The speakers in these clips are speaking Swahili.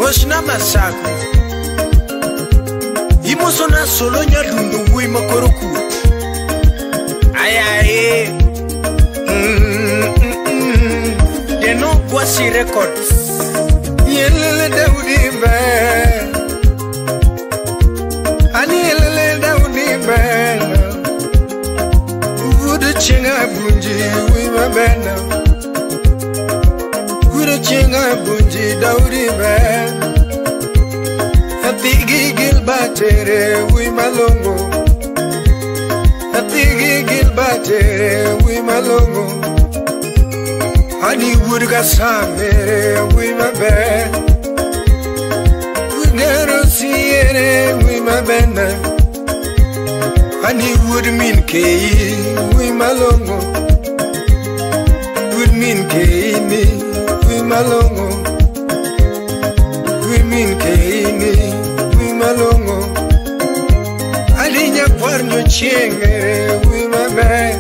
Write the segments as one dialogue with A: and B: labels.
A: Moshna masaku Imosona solo nyadundu wui makoroku Ayaye Deno Kwasi Records Yelele Daudi Be Ani yelele Daudi Be Uvudu chenga bunji wui mabena Uvudu chenga bunji Daudi Be Atigi gilbatere wui malongo Atigi gilbatere wui malongo Ani wurga samere wui mabe Wugero siere wui mabena Ani would min kei wui malongo Would min kei ni wui malongo Wui min kei ni wui malongo Ali nyakwarnyo chiengere wui mabe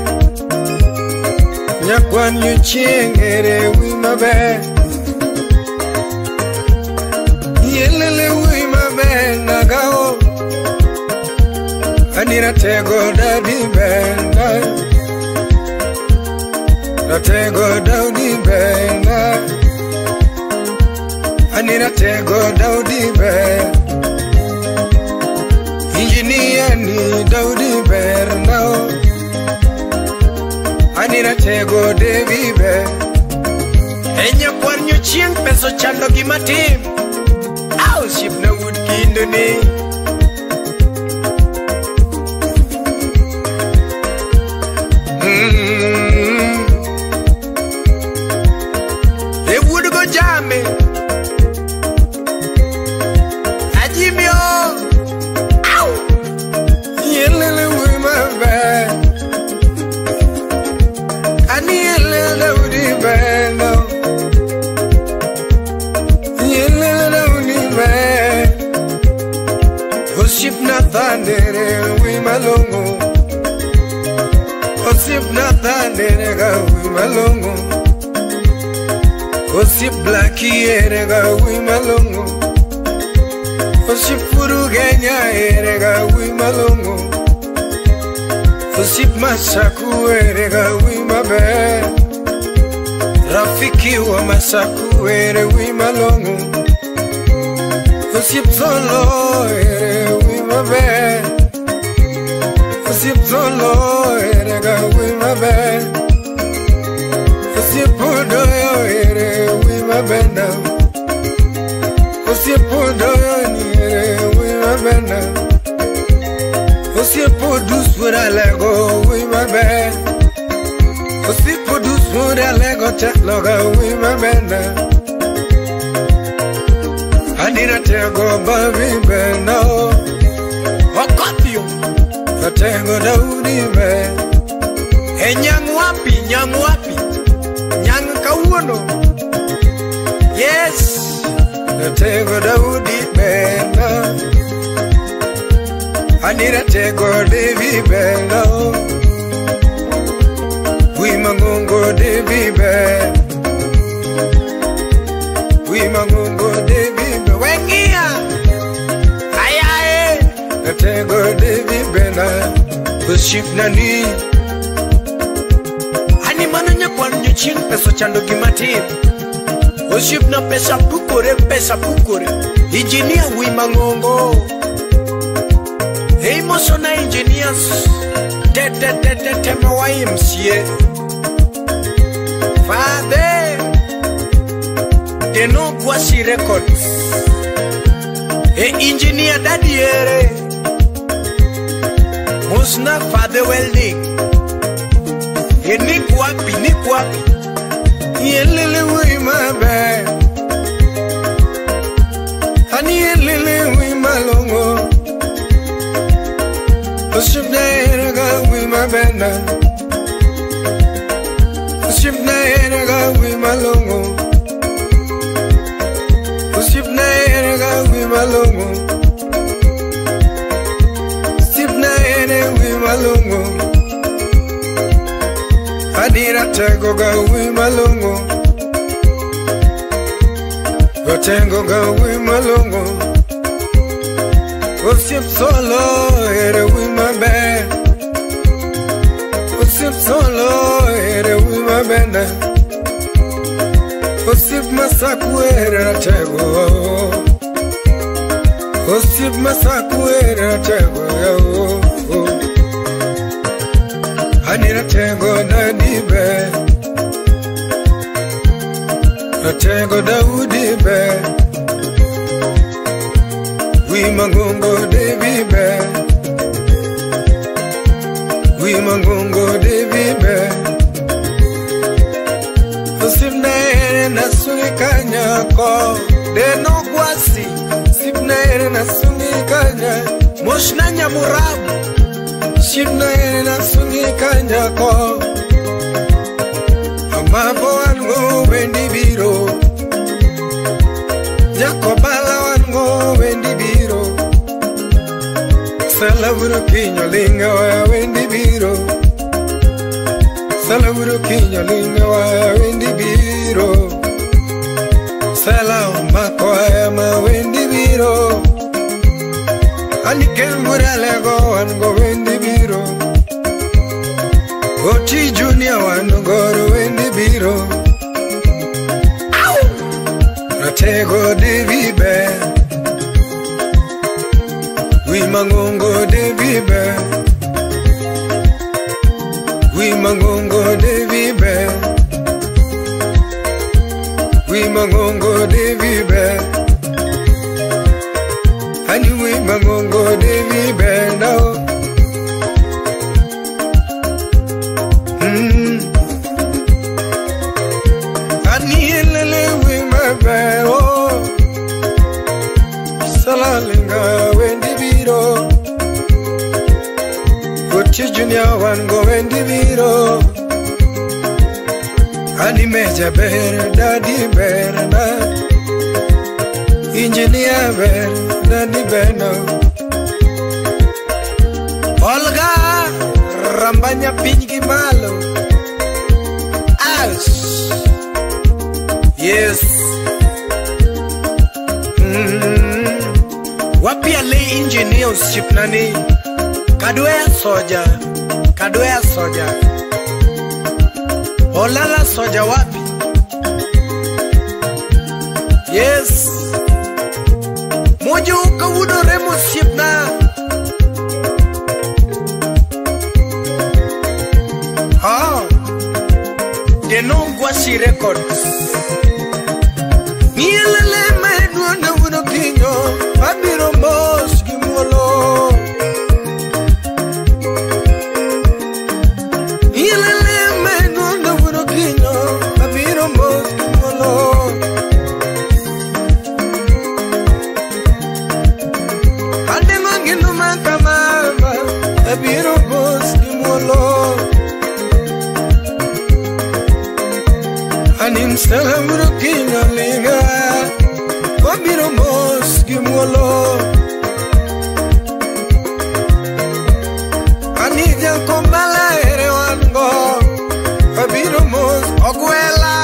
A: Nyakwarnyo chiengere wui mabe Yelele wui mabe nagao Anira tego Daudi Benda Ratego Daudi Benda Anira tego Daudi Benda Engineer ni Daudi Benda Anira tego Devi Benda Enya kwarnyo chieng peso chando gimatim Au ship na wood kindoni They would go jammy. Ajimio. Ow. Yelele with my bag. I need a little with the band. Yelele with the bag. Worship Nathan with my longo. Worship Nathan with my longo. Osi blackie erega wi malongo Osi puru genya erega wi malongo Osi masaku erega wi mabe Rafiki wa masaku ere wi malongo Osi psolo ere wi mabe Osi psolo erega wi mabe Osi pudo ere wi mabena Osi pudo ere wi mabena Osi pudu sura lego wi mabe Osi pudu sura lego tekloga wi mabena Anira tego babi bena Wakatio Tego Daudi be Nyang wapi Nyang kauno Yes Tego Daudi bena Anira tego Devi bena Wi mangongo Devi be Wi mangongo Devi be Wengia Ayae Tego Devi bena Worship nani Ani mananya kwa nyuchin peso chando kimati Worship na pesa pukore Engineer wi mangongo Hey moso na engineers Tema wa MCA Father Deno Kwasi Records Hey engineer daddy ere Mosna Father Welding Hey Nick wapi Yelele wi mabe Ani yelele wi malongo Oshibna erega wi mabena Oshibna erega wi malongo Oshibna erega wi malongo Oshibna erega wi malongo Adira tego ga wi malongo Gotengo gawi malongo Osip solo ere wi mabe Osip solo ere wi mabenda Osip masaku ere ratego Osip masaku ere ratego Hani ratego na dibe Ratego Daudi be We mangongo Devi be We mangongo Devi be Sipnaere na sungi kanya ko De no kwasi Sipnaere na sungi kanya Moshna nyamurabu Sipnaere na sungi kanya ko Amabo ango wendi biro Jakobala wango wendi biro Salavuro kinyo linga wa wendi biro Salavuro kinyo linga wa wendi biro Salama kwa ma wendi biro Anikembura lego wango wendi biro Oti Junior wanugoro wendi biro Ratego Devi be We mangongo Devi be We mangongo Devi be We mangongo Devi be Hani we mangongo Devi be now Salalinga wendi biro Kochi Junior wango wendi biro Ani meja ber dadi ber na Engineer ber dadi beno Olga rambanya pingi malo Ouch Yes Wapi ale engineers ship nani Kadwea soja Olala soja wapi Yes Mojo kawudo remo ship na Denongwashi Records Mielele medwo na wuno kinyo Abiro mos kimolo Mielele medwo na wuno kinyo Abiro mos kimolo Ade mangino makamama Abiro mos kimolo Anim salamuro kinyo liga Wabiro mos kimolo Anija kombala ere wango Wabiro mos ogwela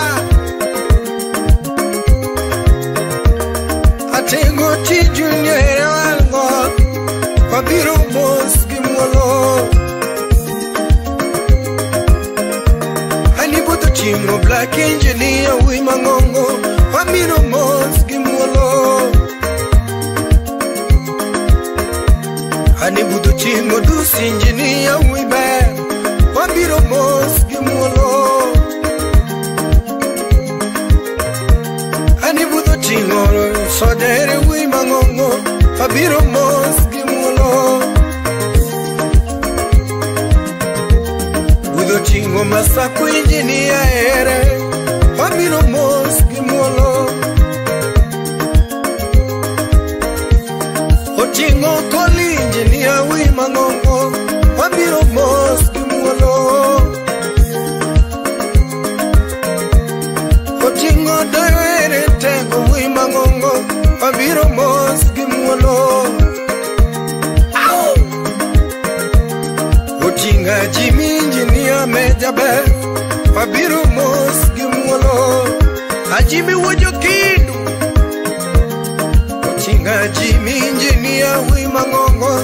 A: Atengo chi Junior ere wango Wabiro mos kimolo Anibuto chingo black engineer wi mangongo Wabiro mos kimolo Anibuto chingo dus engineer wi be Wabiro mos kimolo Anibuto chingo sodere wi mangongo Wabiro mos kimolo Budo chingo masaku engineer ere Wabiro mos kimolo Ochingo koli engineer wi mangongo Wabiro mos kimolo Ochingo doere tego wi mangongo Wabiro mos kimolo Ochinga Jimmy engineer mejabe Wabiro mos kimolo Ajimi wojo kindu Haji minjinia wi mangongo